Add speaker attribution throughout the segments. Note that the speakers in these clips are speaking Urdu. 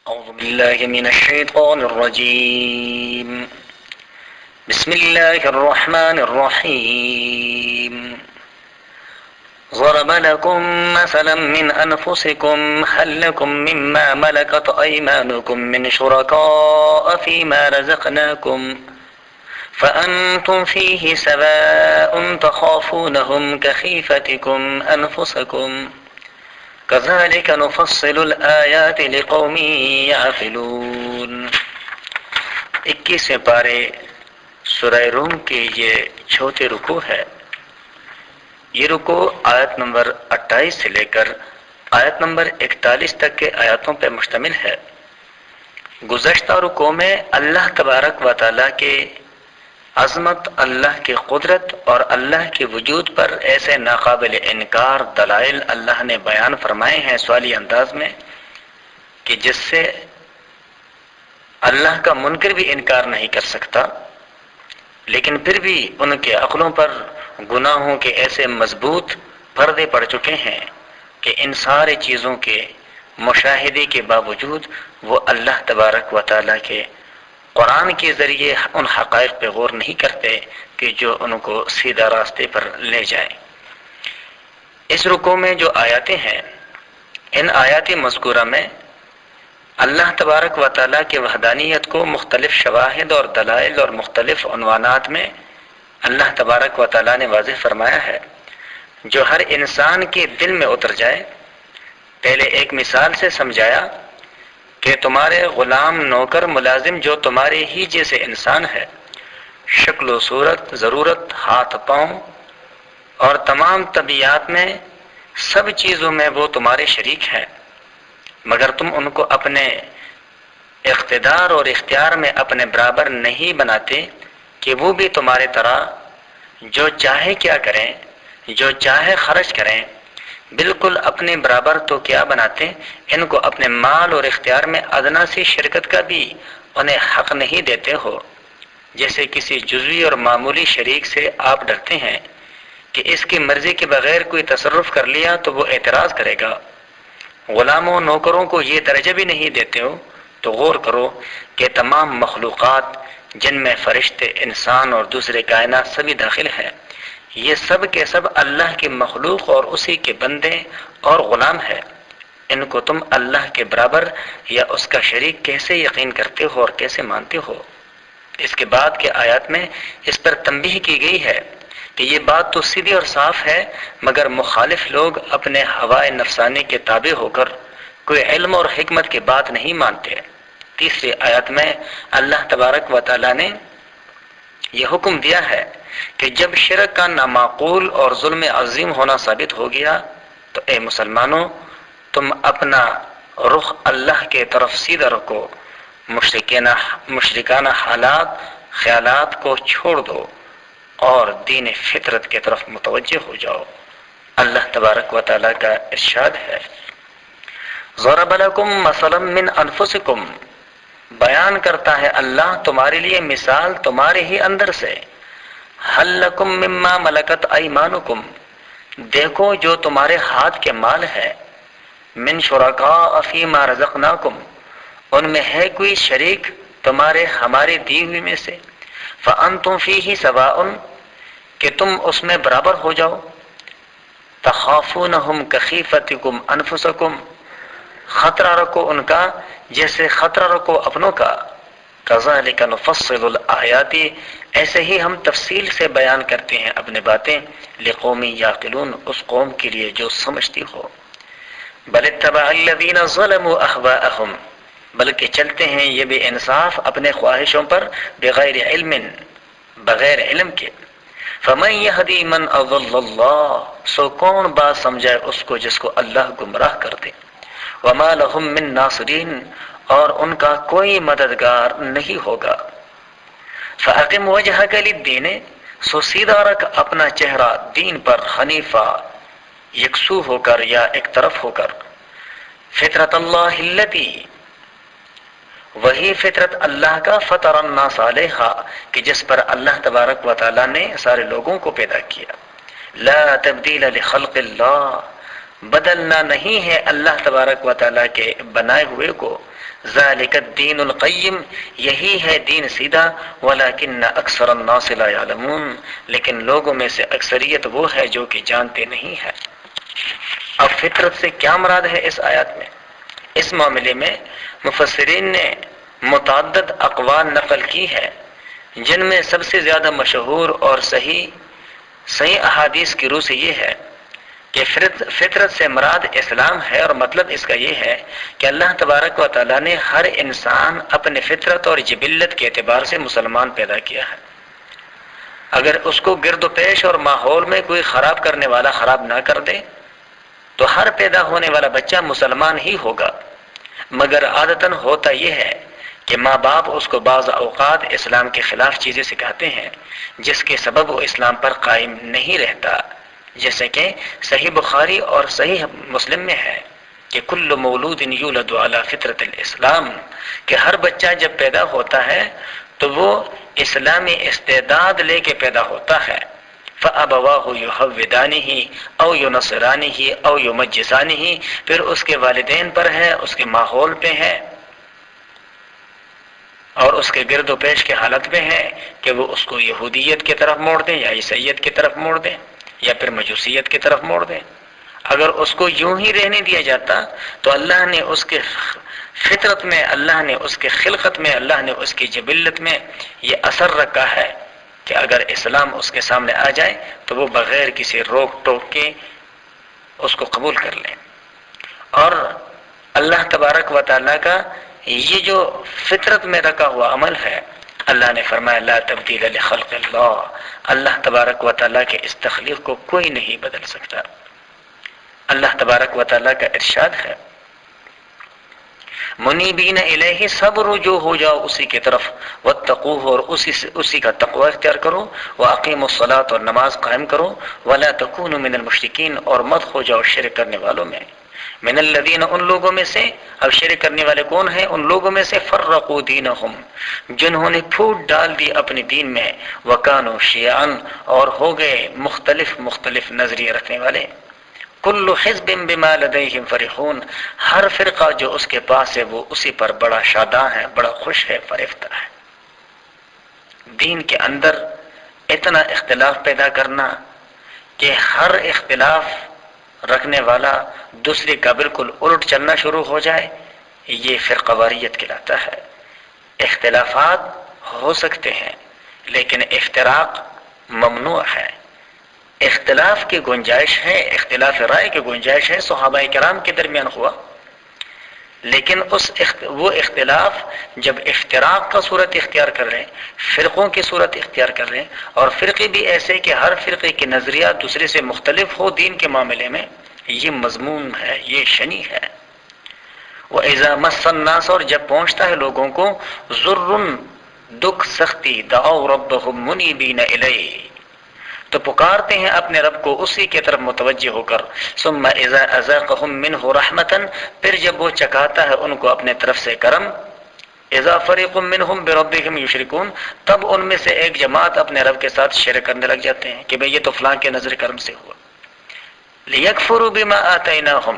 Speaker 1: أعوذ بالله من الشيطان الرجيم. بسم الله الرحمن الرحيم. ضرب لكم مثلا من أنفسكم هل لكم مما ملكت أيمانكم من شركاء فيما رزقناكم فأنتم فيه سواء تخافونهم كخيفتكم أنفسكم كذلك نفصل الآيات لقوم يعقلون. 21ویں پارے سورہ روم کے یہ چھوٹے رکوع ہے. یہ رکوع آیت نمبر 28 سے لے کر آیت نمبر 41 تک کے آیاتوں پر مشتمل ہے. گزشتہ رکوع میں اللہ تبارک و تعالیٰ کے عظمت، اللہ کی قدرت اور اللہ کے وجود پر ایسے ناقابل انکار دلائل اللہ نے بیان فرمائے ہیں سوالی انداز میں کہ جس سے اللہ کا منکر بھی انکار نہیں کر سکتا، لیکن پھر بھی ان کے عقلوں پر گناہوں کے ایسے مضبوط پردے پڑ چکے ہیں کہ ان سارے چیزوں کے مشاہدے کے باوجود وہ اللہ تبارک و تعالیٰ کے قرآن کے ذریعے ان حقائق پہ غور نہیں کرتے کہ جو ان کو سیدھا راستے پر لے جائیں. اس رکوع میں جو آیاتیں ہیں، ان آیات مذکورہ میں اللہ تبارک و تعالیٰ کی وحدانیت کو مختلف شواہد اور دلائل اور مختلف عنوانات میں اللہ تبارک و تعالیٰ نے واضح فرمایا ہے، جو ہر انسان کے دل میں اتر جائے. پہلے ایک مثال سے سمجھایا کہ تمہارے غلام، نوکر، ملازم جو تمہارے ہی جیسے انسان ہے، شکل و صورت، ضرورت، ہاتھ پاؤں اور تمام طبیعت میں، سب چیزوں میں وہ تمہارے شریک ہیں، مگر تم ان کو اپنے اقتدار اور اختیار میں اپنے برابر نہیں بناتے کہ وہ بھی تمہارے طرح جو چاہے کیا کریں، جو چاہے خرچ کریں. بالکل اپنے برابر تو کیا بناتے، ان کو اپنے مال اور اختیار میں ادنا سی شرکت کا بھی انہیں حق نہیں دیتے ہو. جیسے کسی جزوی اور معمولی شریک سے آپ ڈرتے ہیں کہ اس کی مرضی کے بغیر کوئی تصرف کر لیا تو وہ اعتراض کرے گا. غلاموں، نوکروں کو یہ درجہ بھی نہیں دیتے ہو تو غور کرو کہ تمام مخلوقات جن میں فرشتے، انسان اور دوسرے کائنات سبھی داخل ہیں، یہ سب کے سب اللہ کی مخلوق اور اسی کے بندے اور غلام ہے. ان کو تم اللہ کے برابر یا اس کا شریک کیسے یقین کرتے ہو اور کیسے مانتے ہو؟ اس کے بعد کے آیات میں اس پر تنبیہ کی گئی ہے کہ یہ بات تو سیدھی اور صاف ہے، مگر مخالف لوگ اپنے ہوائے نفسانی کے تابع ہو کر کوئی علم اور حکمت کی بات نہیں مانتے. تیسری آیت میں اللہ تبارک و تعالیٰ نے یہ حکم دیا ہے کہ جب شرک کا نامعقول اور ظلم عظیم ہونا ثابت ہو گیا تو اے مسلمانوں، تم اپنا رخ اللہ کے طرف سیدھا رکھو، مشرکانہ حالات، خیالات کو چھوڑ دو اور دین فطرت کی طرف متوجہ ہو جاؤ. اللہ تبارک و تعالیٰ کا ارشاد ہے، ضرب لکم مثلا من انفسکم، بیان کرتا ہے اللہ تمہارے لیے مثال تمہارے ہی اندر سے. حل لکم مما ملکت ایمانکم، دیکھو جو تمہارے ہاتھ کے مال ہے، من شرکاء فیما رزقناکم، ان میں ہے کوئی شریک تمہارے ہمارے دی ہوئی میں سے، فانتم فیہ سواء، کہ تم اس میں برابر ہو جاؤ، تخافونہم کخیفتکم انفسکم، خطرہ رکھو ان کا جیسے خطرہ رکھو اپنوں کا. کذالک نفصل الآیات، ایسے ہی ہم تفصیل سے بیان کرتے ہیں اپنے باتیں، لقوم یعقلون، اس قوم کے لیے جو سمجھتی ہو. بل اتبع الذین ظلموا اہواءہم، بلکہ چلتے ہیں یہ بے انصاف اپنے خواہشوں پر، بغیر علم، بغیر علم کے. فمن یہدی من اضل اللہ، سو کون بات سمجھائے اس کو جس کو اللہ گمراہ کر دے. وما لهم من ناصرین، اور ان کا کوئی مددگار نہیں ہوگا. فاقم وجہک للدین، سو سیدھا رکھ اپنا چہرہ دین پر، حنیفہ، یکسو ہو کر یا ایک طرف ہو کر. فطرت اللہ التی، وہی فطرت اللہ کا، فطر الناس علیہا، کہ جس پر اللہ تبارک و تعالیٰ نے سارے لوگوں کو پیدا کیا. لا تبدیل لخلق اللہ، بدلنا نہیں ہے اللہ تبارک و تعالیٰ کے بنائے ہوئے کو. ذالک الدین القیم، یہی ہے دین سیدھا. ولکن اکثر الناس لا یعلمون، لیکن لوگوں میں سے اکثریت وہ ہے جو کہ جانتے نہیں ہے. اب فطرت سے کیا مراد ہے اس آیات میں؟ اس معاملے میں مفسرین نے متعدد اقوال نقل کی ہے، جن میں سب سے زیادہ مشہور اور صحیح احادیث کی روح سے یہ ہے کہ فطرت سے مراد اسلام ہے، اور مطلب اس کا یہ ہے کہ اللہ تبارک و تعالیٰ نے ہر انسان اپنے فطرت اور جبلت کے اعتبار سے مسلمان پیدا کیا ہے. اگر اس کو گرد و پیش اور ماحول میں کوئی خراب کرنے والا خراب نہ کر دے تو ہر پیدا ہونے والا بچہ مسلمان ہی ہوگا. مگر عادتاً ہوتا یہ ہے کہ ماں باپ اس کو بعض اوقات اسلام کے خلاف چیزیں سکھاتے ہیں جس کے سبب وہ اسلام پر قائم نہیں رہتا. جیسے کہ صحیح بخاری اور صحیح مسلم میں ہے کہ کل مولود یولد علی فطرت الاسلام، کہ ہر بچہ جب پیدا ہوتا ہے تو وہ اسلامی استعداد لے کے پیدا ہوتا ہے. فَأَبَوَاهُ يُحَوِّدَانِهِ أَوْ يُنَصِّرَانِهِ أَوْ يُمَجِّسَانِهِ، پھر اس کے والدین پر ہے، اس کے ماحول پہ ہے اور اس کے گرد و پیش کے حالت میں ہے کہ وہ اس کو یہودیت کی طرف موڑ دیں یا عیسائیت کی طرف موڑ دیں یا پھر مجوسیت کی طرف موڑ دیں. اگر اس کو یوں ہی رہنے دیا جاتا تو اللہ نے اس کے فطرت میں، اللہ نے اس کے خلقت میں، اللہ نے اس کی جبلت میں یہ اثر رکھا ہے کہ اگر اسلام اس کے سامنے آ جائے تو وہ بغیر کسی روک ٹوک کے اس کو قبول کر لیں. اور اللہ تبارک و تعالیٰ کا یہ جو فطرت میں رکھا ہوا عمل ہے، اللہ نے فرمایا لا تبدیل لخلق اللہ، اللہ تبارک و تعالیٰ کے اس تخلیق کو کوئی نہیں بدل سکتا. اللہ تبارک و تعالیٰ کا ارشاد ہے منیبین الیہ، سب رجوع ہو جاؤ اسی کی طرف، واتقوہ، اور اسی کا تقوی اختیار کرو، واقیموا الصلاۃ، اور نماز قائم کرو، ولا تکونوا من المشرکین، اور مت ہو جاؤ شرک کرنے والوں میں. من الذین، ان لوگوں میں سے، اب شرک کرنے والے کون ہیں؟ ان لوگوں میں سے فرقوا دینہم، جنہوں نے پھوٹ ڈال دی اپنے دین میں، وکانوا شیعا، اور ہو گئے مختلف نظریے رکھنے والے. کل حزب بما لدیہم فرحون، ہر فرقہ جو اس کے پاس ہے وہ اسی پر بڑا شاداں ہے، بڑا خوش ہے، فریفتہ ہے. دین کے اندر اتنا اختلاف پیدا کرنا کہ ہر اختلاف رکھنے والا دوسرے کا بالکل الٹ چلنا شروع ہو جائے، یہ فرقہ واریت کہلاتا ہے. اختلافات ہو سکتے ہیں لیکن افتراق ممنوع ہے. اختلاف کی گنجائش ہے، اختلاف رائے کی گنجائش ہے، صحابہ کرام کے درمیان ہوا، لیکن وہ اختلاف جب افتراق کا صورت اختیار کر رہے ہیں، فرقوں کی صورت اختیار کر رہے ہیں، اور فرقے بھی ایسے کہ ہر فرقے کی نظریہ دوسرے سے مختلف ہو دین کے معاملے میں، یہ مضمون ہے، یہ شنی ہے. وَإِذَا مَسَّ النَّاسَ، اور جب پہنچتا ہے لوگوں کو ضرٌ، دکھ، سختی، دعوا ربهم منیبین الیہ، تو پکارتے ہیں اپنے رب کو اسی کی طرف متوجہ ہو کر. ثم اذا اذاقهم منه رحمتا، پھر جب وہ چکاتا ہے ان کو اپنے طرف سے کرم. اذا فريق منهم بربهم يشركون، تب ان میں سے ایک جماعت اپنے رب کے ساتھ شرک کرنے لگ جاتے ہیں کہ بھئی یہ تو فلاں کے نظر کرم سے ہوا. ليكفروا بما آتيناهم،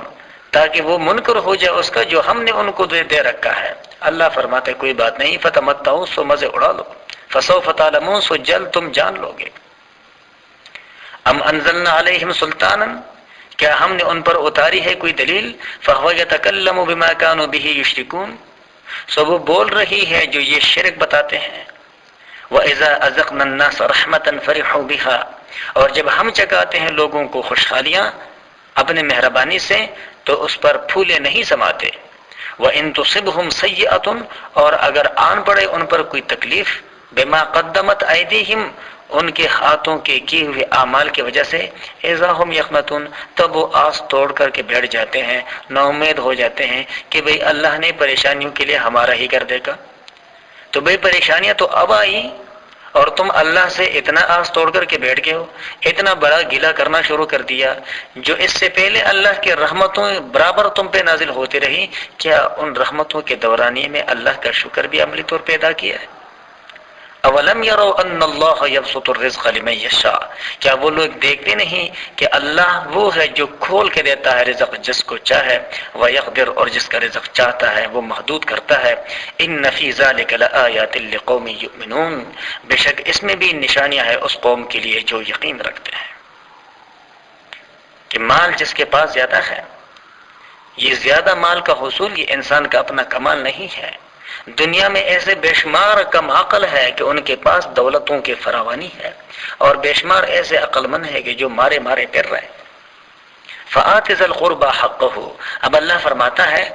Speaker 1: تاکہ وہ منکر ہو جائے اس کا جو ہم نے ان کو دے رکھا ہے. اللہ فرماتے کوئی بات نہیں، فتمتعوا، سو مزے اڑا لو، فسوف تعلمون، سو جلد تم جان لو گے. ام انزلنا علیہم سلطانا، کیا ہم نے ان پر اتاری ہے کوئی دلیل؟ فہو یتکلم بما کانوا بہ یشرکون، سو وہ بول رہی ہے جو یہ شرک بتاتے ہیں. وَإِذَا أَذَقْنَا النَّاسَ رَحْمَةً فَرِحُوا بِهَا، اور جب ہم چکاتے ہیں لوگوں کو خوشحالیاں اپنے مہربانی سے تو اس پر پھولے نہیں سماتے. وَإِن تُصِبْهُمْ سَيِّئَةٌ، اور اگر آن پڑے ان پر کوئی تکلیف، بما قدمت ایدیہم، ان کے ہاتھوں کے کیے ہوئے اعمال کی وجہ سے، اذا ہم یقنطون، تب وہ آس توڑ کر کے بیٹھ جاتے ہیں، نا امید ہو جاتے ہیں کہ بھئی اللہ نے پریشانیوں کے لیے ہمارا ہی کر دے گا. تو بھئی پریشانیاں تو اب آئی اور تم اللہ سے اتنا آس توڑ کر کے بیٹھ گئے ہو، اتنا بڑا گلہ کرنا شروع کر دیا جو اس سے پہلے اللہ کی رحمتوں برابر تم پہ نازل ہوتی رہی. کیا ان رحمتوں کے دورانیے میں اللہ کا شکر بھی عملی طور پہ ادا کیا ہے؟ اولم یروا ان اللہ یبسط الرزق لمن یشاء، کیا وہ لوگ دیکھتے نہیں کہ اللہ وہ ہے جو کھول کے دیتا ہے رزق جس کو چاہے، ویقدر، اور جس کا رزق چاہتا ہے وہ محدود کرتا ہے۔ ان فی ذلک لآیات لقوم یؤمنون، بے شک اس میں بھی نشانیاں ہیں اس قوم کے لیے جو یقین رکھتے ہیں۔ کہ مال جس کے پاس زیادہ ہے، یہ زیادہ مال کا حصول یہ انسان کا اپنا کمال نہیں ہے۔ دنیا میں ایسے بے شمار کم عقل ہے کہ ان کے پاس دولتوں کی فراوانی ہے، اور بے شمار ایسے عقل مند ہے کہ جو مارے مارے پھر رہے۔ فآت ذی القربى حقہ، اب اللہ فرماتا ہے